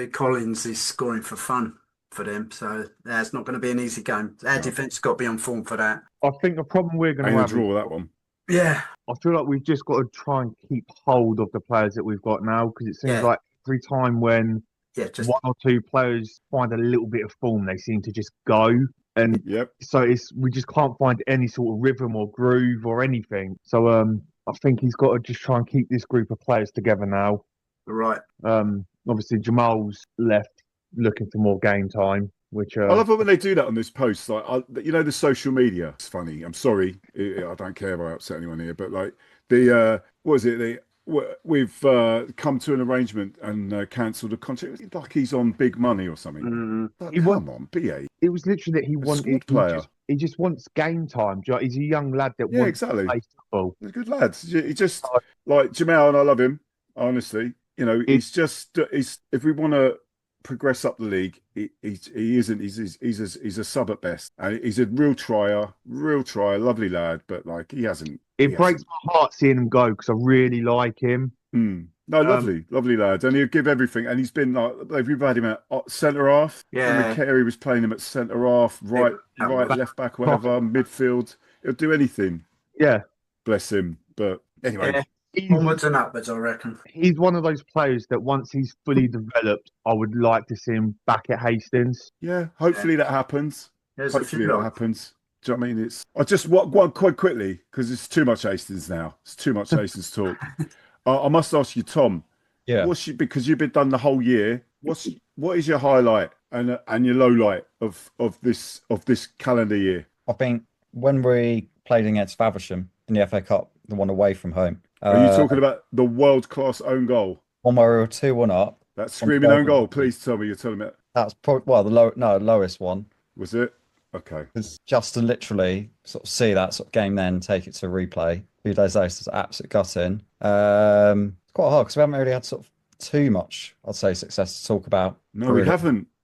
Collins is scoring for fun for them, so that's not going to be an easy game. Our defence got to be on form for that. I think the problem we're going to have draw that one. Yeah. I feel like we've just got to try and keep hold of the players that we've got now, because it seems like every time when one or two players find a little bit of form, they seem to just go. And so we just can't find any sort of rhythm or groove or anything. So I think he's got to just try and keep this group of players together now. Right. Obviously, Jamal's left looking for more game time. Which I love it when they do that on this post. Like, the social media. It's funny. I'm sorry. I don't care if I upset anyone here, but like we've come to an arrangement and cancelled a contract. It's like he's on big money or something. Come on, BA. It was literally that he wanted. He just wants game time. He's a young lad that wants to play football. He's a good lad. He just like Jamal, and I love him. Honestly, he's if we want to progress up the league, he isn't. He's a sub at best, and he's a real tryer, lovely lad. But like he hasn't. It breaks my heart seeing him go because I really like him. No, lovely lad, and he'll give everything. And he's been like we've had him at centre half. Yeah, Carey was playing him at centre half, right, left back, whatever, midfield. He'll do anything. Yeah, bless him. But anyway. Onwards and upwards, I reckon. He's one of those players that once he's fully developed, I would like to see him back at Hastings. Yeah, hopefully that happens. Hopefully that happens. Do you know what I mean? I just want quite quickly, because it's too much Hastings now. It's too much Hastings talk. I must ask you, Tom. Yeah. Because you've been done the whole year. What is your highlight and your low light of this calendar year? I think when we played against Faversham in the FA Cup, the one away from home. Are you talking about the world-class own goal? One where we were 2-1 up. That screaming own goal. Please tell me you're telling me that. That's probably, the lowest one. Was it? Okay. Because just to literally sort of see that sort of game then, take it to replay. A few days later, it's absolute gutting. It's quite hard because we haven't really had sort of too much, I'd say, success to talk about. No, really.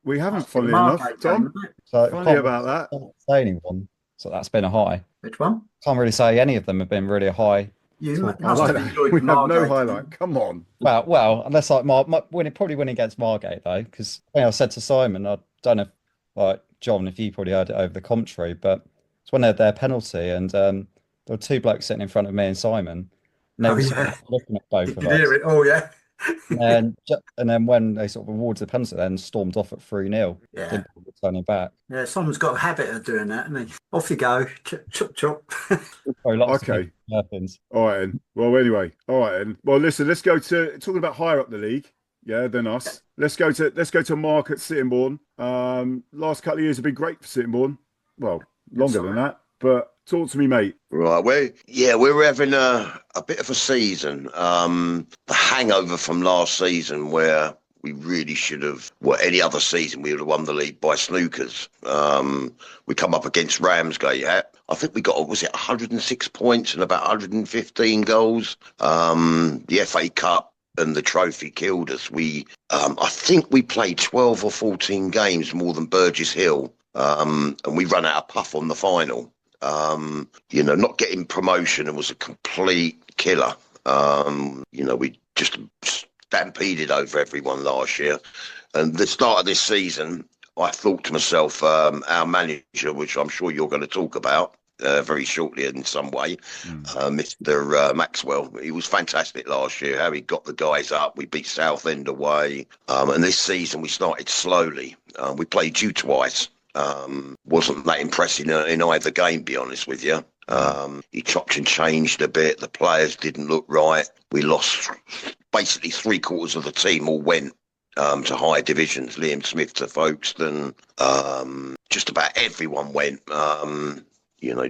We haven't, funnily enough, Tom. So funny about that. I can't say anyone. So that's been a high. Which one? Can't really say any of them have been really a high. We have no highlight. Come on. Well, unless like probably winning against Margate though, because I said to Simon, I don't know, like John, if you probably heard it over the commentary, but it's when they had their penalty and there were two blokes sitting in front of me and Simon, and they were sort of looking at both of us. Hear it? Oh yeah. And then when they sort of awarded the penalty, then stormed off at 3-0. Yeah. Didn't turn back. Yeah, someone's got a habit of doing that, hasn't he? Off you go. Chop, chop. Okay. All right, then. Well, anyway. All right, then. Well, listen, let's go to talking about higher up the league. Yeah, than us. Let's go to MARC at Sittingbourne. Last couple of years have been great for Sittingbourne. Well, longer than that. But talk to me, mate. Right, we're having a bit of a season. The hangover from last season where we really should have, any other season, we would have won the league by snookers. We come up against Ramsgate. I think we got, 106 points and about 115 goals. The FA Cup and the trophy killed us. I think we played 12 or 14 games more than Burgess Hill. And we ran out of puff on the final. Not getting promotion was a complete killer. We just stampeded over everyone last year. And the start of this season, I thought to myself, our manager, which I'm sure you're going to talk about very shortly in some way, Mr. Maxwell, he was fantastic last year, how he got the guys up. We beat Southend away. And this season we started slowly. We played you twice. Wasn't that impressive in either game, be honest with you. He chopped and changed a bit. The players didn't look right. We lost basically 3/4 of the team all went to higher divisions. Liam Smith to Folkestone. Just about everyone went.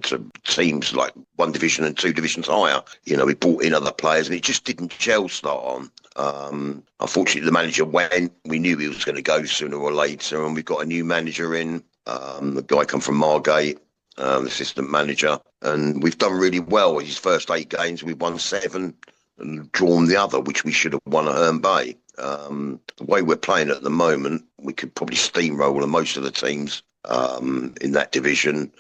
To teams like 1 division and 2 divisions higher. We brought in other players and it just didn't gel start on. Unfortunately, the manager went. We knew he was going to go sooner or later, and we've got a new manager in. The guy come from Margate, the assistant manager, and we've done really well. His first 8 games, we've won 7 and drawn the other, which we should have won at Herne Bay. The way we're playing at the moment, we could probably steamroll most of the teams in that division.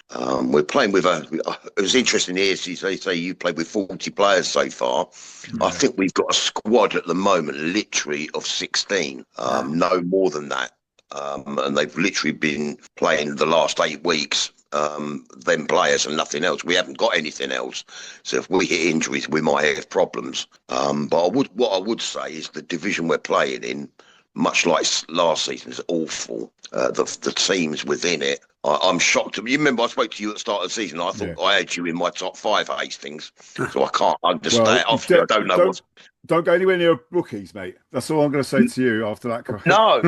We're playing with it was interesting here, they say you played with 40 players so far. Yeah. I think we've got a squad at the moment literally of 16, no more than that. And they've literally been playing the last 8 weeks, them players and nothing else. We haven't got anything else. So if we hit injuries, we might have problems. But what I would say is the division we're playing in, much like last season, is awful. The teams within it, I'm shocked. You remember I spoke to you at the start of the season. I thought I had you in my top 5 Hastings, so I can't understand. I don't know. Don't go anywhere near bookies, mate. That's all I'm going to say to you after that. No.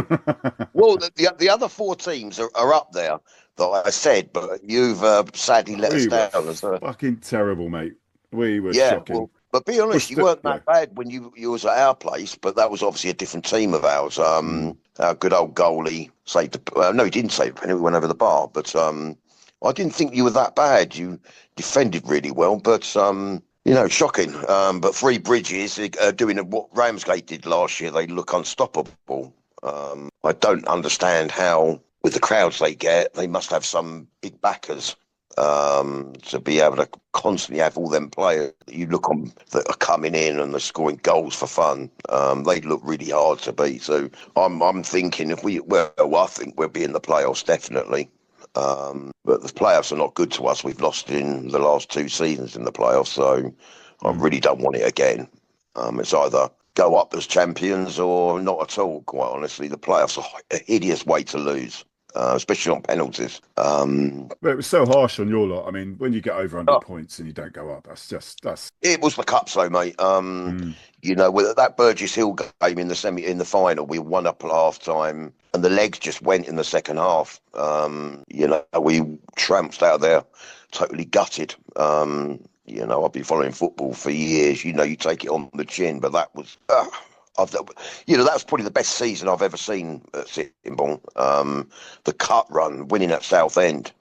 Well, the other 4 teams are up there that I said, but you've sadly let us down. Fucking terrible, mate. We were shocking. Well, but be honest, you weren't that bad when you was at our place, but that was obviously a different team of ours. Our good old goalie saved no, he didn't save the penalty, went over the bar, but I didn't think you were that bad. You defended really well, but shocking. But 3 Bridges doing what Ramsgate did last year, they look unstoppable. I don't understand how, with the crowds they get, they must have some big backers to be able to constantly have all them players that you look on that are coming in and they're scoring goals for fun. They look really hard to beat. So I'm thinking I think we'll be in the playoffs definitely. But the playoffs are not good to us. We've lost in the last 2 seasons in the playoffs, so I really don't want it again. It's either go up as champions or not at all, quite honestly. The playoffs are a hideous way to lose. Especially on penalties. But it was so harsh on your lot. I mean, when you get over 100 points and you don't go up, that's. It was the cups, though, mate. With that Burgess Hill game in the final, we won up at half time, and the legs just went in the second half. We trounced out there, totally gutted. I've been following football for years. You take it on the chin, but that was. That was probably the best season I've ever seen at Sittingbourne. The cup run, winning at Southend.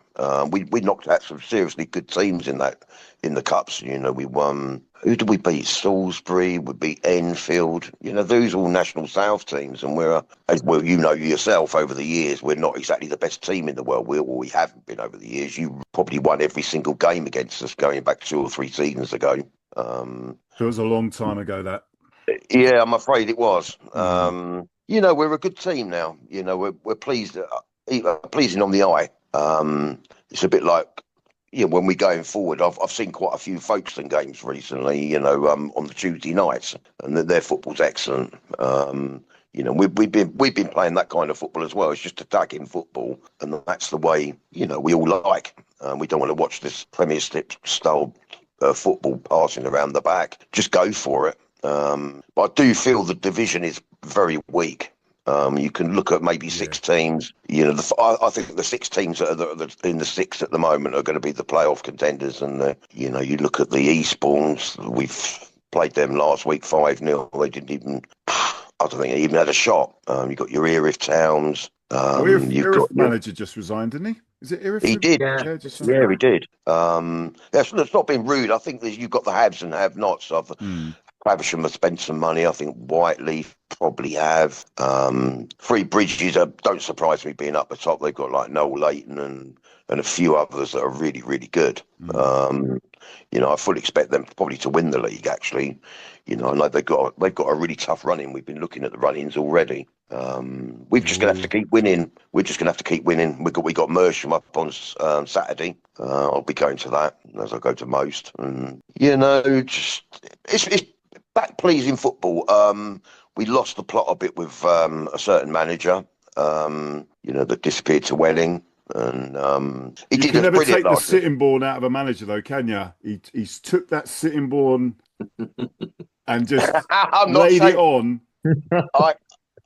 We knocked out some seriously good teams in the cups. We won. Who did we beat? Salisbury. We beat Enfield. Those are all National South teams, and we're, as well, yourself over the years, we're not exactly the best team in the world. We haven't been over the years. You probably won every single game against us going back 2 or 3 seasons ago. It was a long time ago that. Yeah, I'm afraid it was. We're a good team now. We're pleased, pleasing on the eye. It's a bit like, when we're going forward. I've seen quite a few Folkestone games recently. On the Tuesday nights, and their football's excellent. We've been playing that kind of football as well. It's just attacking football, and that's the way we all like. We don't want to watch this Premiership style football passing around the back. Just go for it. But I do feel the division is very weak. You can look at maybe 6 teams. I think the 6 teams that are in the 6th at the moment are going to be the playoff contenders. And you look at the Eastbournes. We've played them last week 5-0. They didn't even. I don't think they even had a shot. You got your Erith Towns. Erith manager just resigned, didn't he? Is it Erith? He did. Yeah, he did. It's not been rude. I think that you've got the haves and have-nots. Clavisham have spent some money. I think Whiteleaf probably have. 3 Bridges don't surprise me being up the top. They've got like Noel Leighton and a few others that are really, really good. I fully expect them probably to win the league, actually. I know they've got a really tough run-in. We've been looking at the run-ins already. We're just going to have to keep winning. We got Mersham up on Saturday. I'll be going to that, as I go to most. And, it's back pleasing football. We lost the plot a bit with a certain manager, that disappeared to Welling. And he You did can a never brilliant take the last year. Sittingbourne out of a manager, though, can you? He's took that Sittingbourne and just I'm not laid it saying on.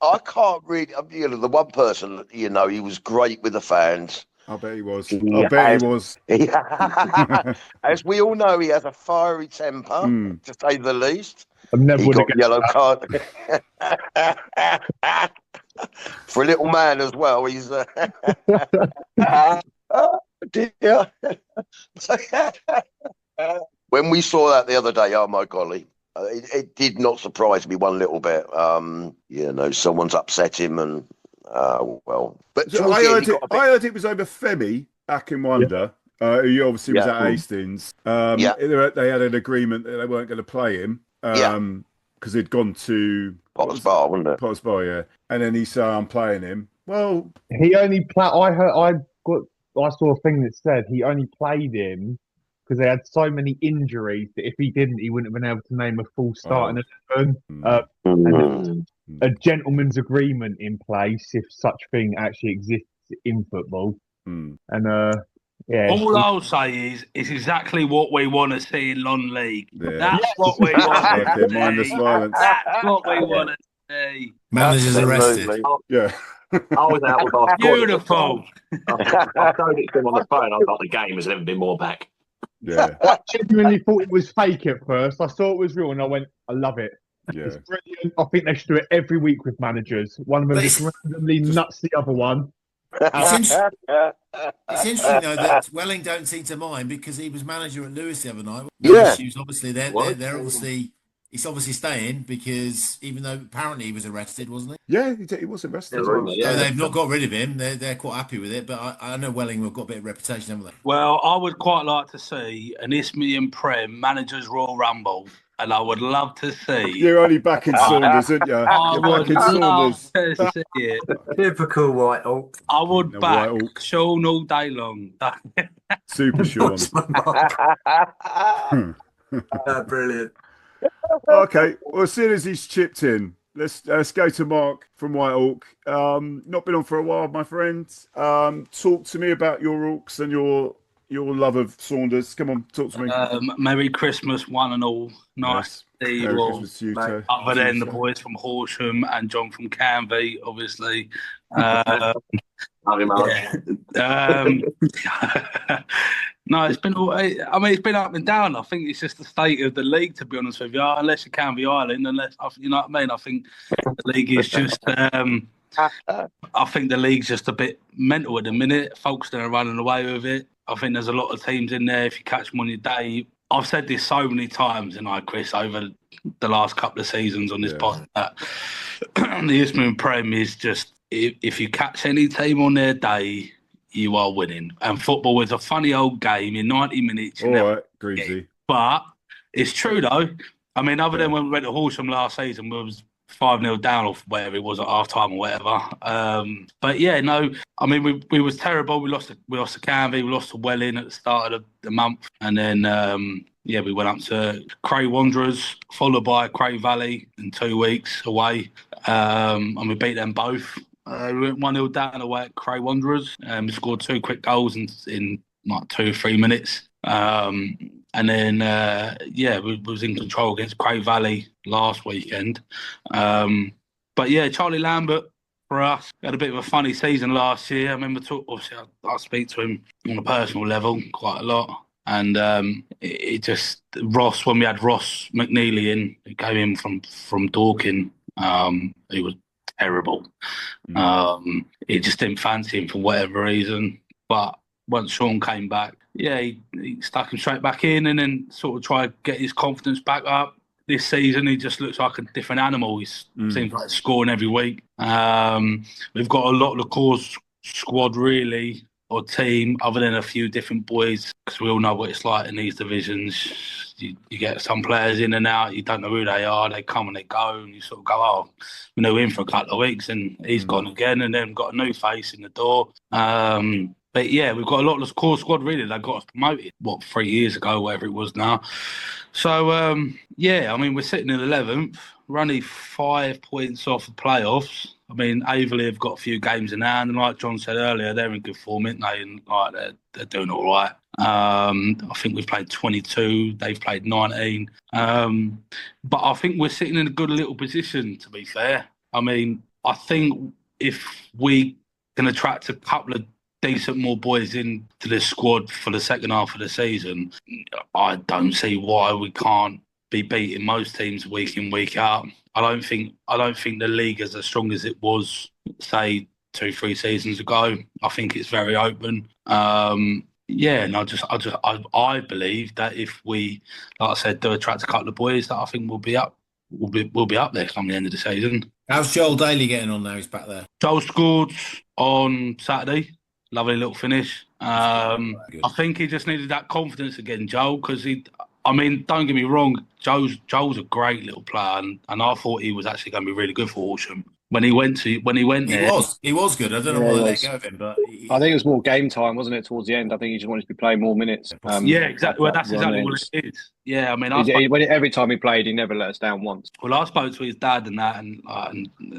I can't really. You know, the one person, you know, he was great with the fans. I bet he was. He I bet has- he was. As we all know, he has a fiery temper, to say the least. I've never He would got have a yellow card. For a little man as well, he's oh dear. When we saw that the other day, oh my golly, it did not surprise me one little bit. You know, someone's upset him, and well, but So towards I the end, heard he it. got a bit. I heard it was over Femi back in Wonder. Who obviously was Yeah. at Hastings. Yeah. They had an agreement that they weren't going to play him. Because he'd gone to Potter's Bar, wasn't it? Potter's Bar, yeah. And then he said, "I'm playing him." Well, He only played. I saw a thing that said he only played him because they had so many injuries that if he didn't, he wouldn't have been able to name a full starting 11. And a gentleman's agreement in place if such thing actually exists in football. And yeah. All I'll say is it's exactly what we want to see in non-league. Yeah. That's what we want to see. Mindless violence. That's what we want to see. Managers arrested. Yeah. I was out with our Beautiful. I showed it to him on the phone. I was like, the game has never been more back. Yeah. I genuinely thought it was fake at first. I saw it was real and I went, I love it. Yeah. It's brilliant. I think they should do it every week with managers. One of them just randomly nuts the other one. It's interesting though that Welling don't seem to mind because he was manager at Lewis the other night. Yeah. Issues, obviously they're obviously he's obviously staying because even though apparently he was arrested, wasn't he? Yeah, he was arrested. So they've not got rid of him. They're quite happy with it. But I know Welling have got a bit of reputation, haven't they? Well, I would quite like to see an Isthmian Prem Managers Royal Rumble, and I would love to see. You're only back in Saunders, aren't you? I You're would back in love Saunders. to see it. Typical Whitehawk. I would No, back Whitehawk. Sean all day long. Super Sean. Brilliant. Okay, well, as soon as he's chipped in, let's go to Mark from Whitehawk. Not been on for a while, my friend. Talk to me about your Hawks and your love of Saunders. Come on, talk to me. Merry Christmas, one and all. Nice to see you Merry all. Christmas to you too. Other than the boys from Horsham and John from Canvey, obviously. No, it's been. I mean, it's been up and down. I think it's just the state of the league, to be honest with you. Unless you Canvey Island, you know what I mean. I think the league is just. I think the league's just a bit mental at the minute. Folkestone are running away with it. I think there's a lot of teams in there. If you catch them on your day, I've said this so many times, Chris, over the last couple of seasons on this pod, that the Isthmian Prem is just, if you catch any team on their day, you are winning. And football is a funny old game. In 90 minutes, All right, Greasy. But it's true, though. I mean, other than when we went to Horsham last season, we was 5-0 down or whatever it was at half time or whatever. But yeah, no, I mean, we was terrible. We lost to Canvey, we lost to Welling at the start of the month. And then, we went up to Cray Wanderers, followed by Cray Valley in 2 weeks away. And we beat them both. We went 1-0 down away at Cray Wanderers. We scored 2 quick goals in like 2 or 3 minutes. And then, we was in control against Cray Valley last weekend. But yeah, Charlie Lambert, for us, had a bit of a funny season last year. I remember, obviously, I speak to him on a personal level quite a lot. And it just, Ross, when we had Ross McNeely in, who came in from Dorking, he was terrible. He just didn't fancy him for whatever reason. But once Sean came back, he stuck him straight back in and then sort of tried to get his confidence back up. This season, he just looks like a different animal. He seems like he's scoring every week. We've got a lot of the core squad, really, or team, other than a few different boys, because we all know what it's like in these divisions. You get some players in and out, you don't know who they are, they come and they go, and you sort of go, oh, we knew him for a couple of weeks, and he's gone again, and then got a new face in the door. But yeah, we've got a lot of the core squad, really. They got us promoted, 3 years ago, whatever it was now. So, I mean, we're sitting in 11th. We're only 5 points off the playoffs. I mean, Averley have got a few games in hand, and like John said earlier, they're in good form, aren't they? And like they're doing all right. I think we've played 22, they've played 19. But I think we're sitting in a good little position, to be fair. I mean, I think if we can attract a couple of decent more boys into the squad for the second half of the season, I don't see why we can't be beating most teams week in, week out. I don't think the league is as strong as it was, say, 2-3 seasons ago. I think it's very open. And I believe that if we, like I said, do attract a couple of boys, that I think we'll be up there come the end of the season. How's Joel Daly getting on now? He's back there. Joel scored on Saturday. Lovely little finish. I think he just needed that confidence again, Joel, because don't get me wrong, Joel's a great little player, and I thought he was actually going to be really good for Horsham. When he went there, he was good. I don't know why they let go of him, but I think it was more game time, wasn't it? Towards the end, I think he just wanted to be playing more minutes. Exactly. Well, that's exactly what it is. Yeah, I mean, every time he played, he never let us down once. Well, I spoke to his dad and that, and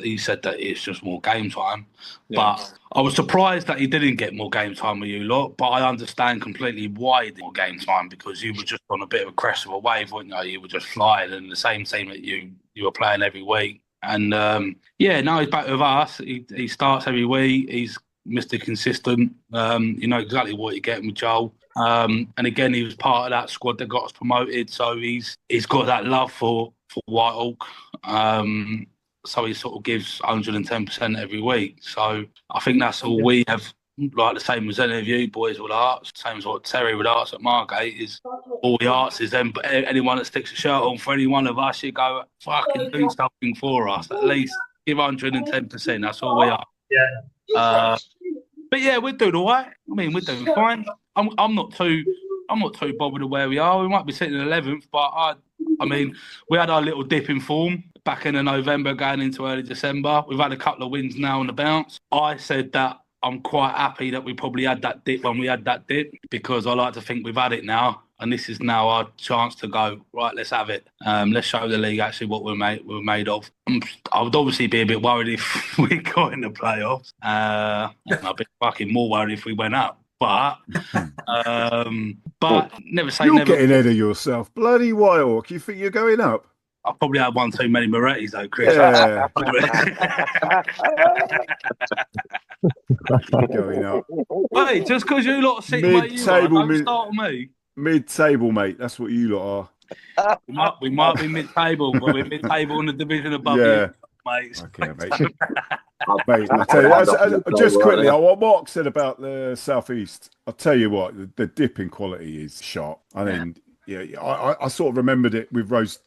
he said that it's just more game time. Yeah. But I was surprised that he didn't get more game time with you lot. But I understand completely why he didn't get more game time, because you were just on a bit of a crest of a wave, weren't you? You were just flying, and the same team that you were playing every week. And now he's back with us. He starts every week. He's Mr. Consistent. You know exactly what you're getting with Joel. And again, he was part of that squad that got us promoted. So he's got that love for Whitehawk. So he sort of gives 110% every week. So I think that's all we have. Like the same as any of you boys would ask, same as what Terry would ask at Margate, is all he asks is then anyone that sticks a shirt on for any one of us, you go, fucking do something for us. At least give 110%. That's all we are. Yeah. But yeah, we're doing all right. I mean, we're doing fine. I'm not too bothered with where we are. We might be sitting in 11th, but I mean, we had our little dip in form back in November going into early December. We've had a couple of wins now on the bounce. I said that I'm quite happy that we probably had that dip when we had that dip, because I like to think we've had it now, and this is now our chance to go, right, let's have it. Let's show the league actually what we're made of. I would obviously be a bit worried if we got in the playoffs. I'd be fucking more worried if we went up. But never say You're never. You're getting ahead of yourself. Bloody Whitehawk, you think you're going up? I probably had one too many Morettis though, Chris. Yeah. Going up. Wait, just because you lot are sitting where you are, don't start with me. Mid-table, mate. That's what you lot are. We might be mid-table, but we're mid-table in the division above you, mate. Okay, mate. Mate, I tell you, just quickly, what Mark said about the southeast. I'll tell you what, the dip in quality is sharp. I mean, I sort of remembered it with rose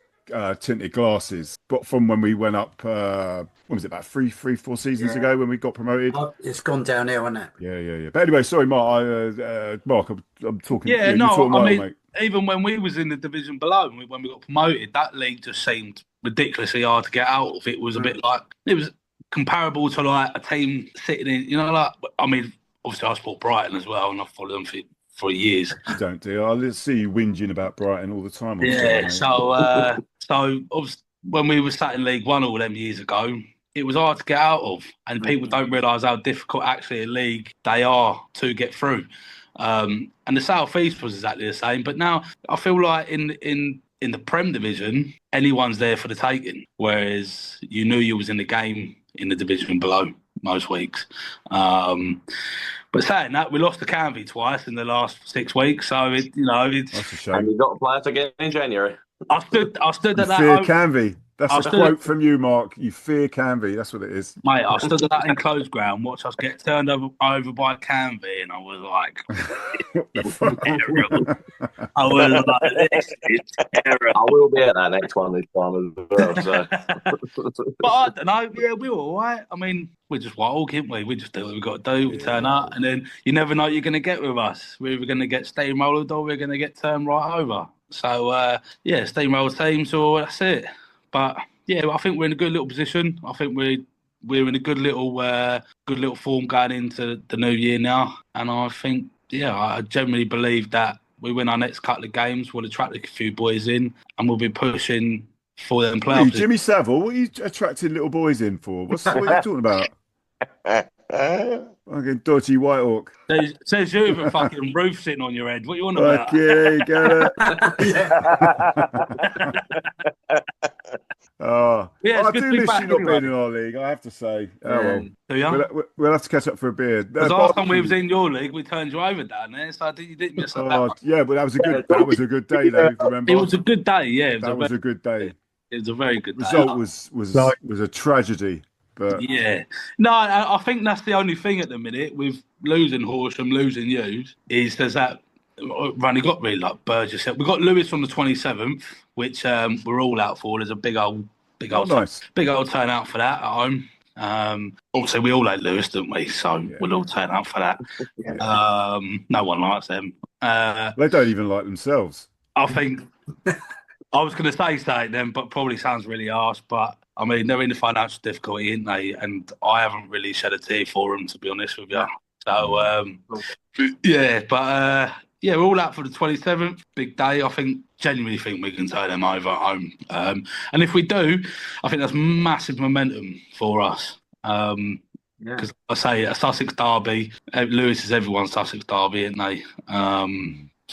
tinted glasses, but from when we went up, when was it, about 4 seasons ago when we got promoted? It's gone downhill, hasn't it? Yeah. But anyway, sorry, Mark. Mark, I'm talking. Yeah, mate. Even when we was in the division below, when we got promoted, that league just seemed ridiculously hard to get out of. It was a bit like, it was comparable to like a team sitting in, obviously I support Brighton as well, and I've followed them for years. You don't do. I see you whinging about Brighton all the time. Yeah, so obviously, when we were sat in League One all them years ago, it was hard to get out of, and people don't realise how difficult actually a league they are to get through. And the South East was exactly the same, but now I feel like in the Prem division, anyone's there for the taking, whereas you knew you was in the game in the division below most weeks. But saying that, we lost to Canvey twice in the last 6 weeks, so it's that's a shame. And you got to play us again in January. I stood at that. Fear Canvey. That's a quote from you, Mark. You fear Canvey. That's what it is. Mate, I stood at that enclosed ground, watched us get turned over by Canvey, and I was like, terrible. I was like, this is terrible. I will be at that next one this time as well. So. But I don't know. Yeah, we were all right. I mean, we're just Whitehawk, aren't we? We just do what we've got to do. We turn up, and then you never know what you're going to get with us. We're either going to get steamrolled or we're going to get turned right over. So, steamroll teams, or that's it. But yeah, I think we're in a good little position. I think we're in a good little form going into the new year now. And I think, I generally believe that we win our next couple of games, we'll attract a few boys in, and we'll be pushing for them Hey, playoffs. Jimmy Savile, what are you attracting little boys in for? What are you talking about? Fucking dodgy Whitehawk. Says you with a fucking roof sitting on your head. What you want about? Fuck yeah, you get it. Oh, Yeah, it's I good do to be miss back you not anyway. being in our league, I have to say. Oh, well. Do you? We'll have to catch up for a beer. Because last time we was in your league, we turned you over down there, so you didn't miss that one. Yeah, but that was a good day, though. Remember? It was a good day. Yeah, that was a good day. It was a very good day. Result was a tragedy. But yeah, no, I think that's the only thing at the minute with losing Horsham, losing you, is there's that. We've only got really like Burgess. We got Lewis on the 27th, which we're all out for. There's a big old turnout for that at home. Also, we all hate Lewis, don't we? So we'll all turn out for that. No one likes them. They don't even like themselves. I think I was going to say something then, but probably sounds really harsh. But I mean, they're in the financial difficulty, aren't they? And I haven't really shed a tear for them, to be honest with you. So yeah, but yeah, we're all out for the 27th, big day. I genuinely think we can turn them over at home. And if we do, I think that's massive momentum for us. Because I say a Sussex derby, Lewis is everyone's Sussex derby, isn't they?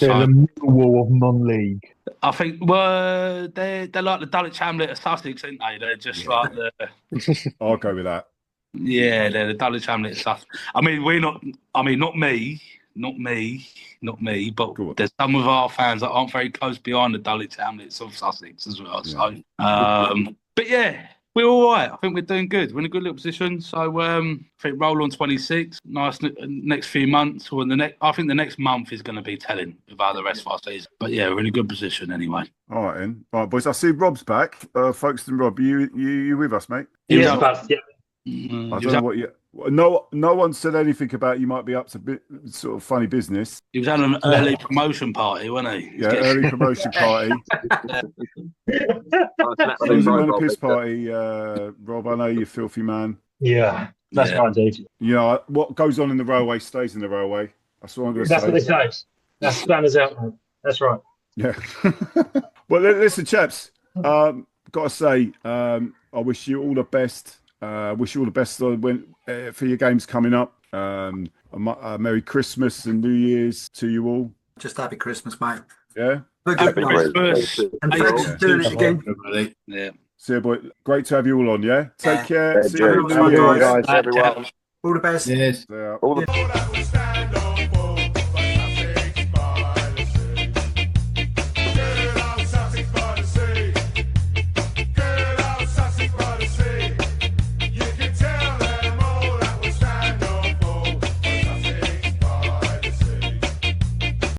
They're the Millwall of non-league. I think they're like the Dulwich Hamlet of Sussex, aren't they? They're just like the. I'll go with that. Yeah, they're the Dulwich Hamlet of Sussex. I mean, not me, but there's some of our fans that aren't very close behind the Dulwich Hamlets of Sussex as well. So, but yeah, we're all right. I think we're doing good. We're in a good little position. So, I think roll on 26. Nice next few months, or I think the next month is going to be telling about the rest of our season. But yeah, we're in a good position anyway. All right, then. All right, boys. I see Rob's back. Folkestone Rob, you with us, mate? Yeah, yeah. I don't know what you. No one said anything about you might be up to sort of funny business. He was having an early promotion party, wasn't he? Yeah, early promotion party. He was on a piss party, Rob. I know you filthy man. Yeah, that's right, dude. You know, what goes on in the railway stays in the railway. That's what I'm going to say. That's what they say. That's Spanners out, mate. That's right. Yeah. Well, listen, chaps. Got to say, I wish you all the best. Wish you all the best for your games coming up. Merry Christmas and New Year's to you all. Just happy Christmas, mate. Yeah. Happy Christmas. And thanks for doing it again. Yeah. See you, boy. Great to have you all on. Yeah. Take care. See you, guys. everyone. All the best. Yes. All the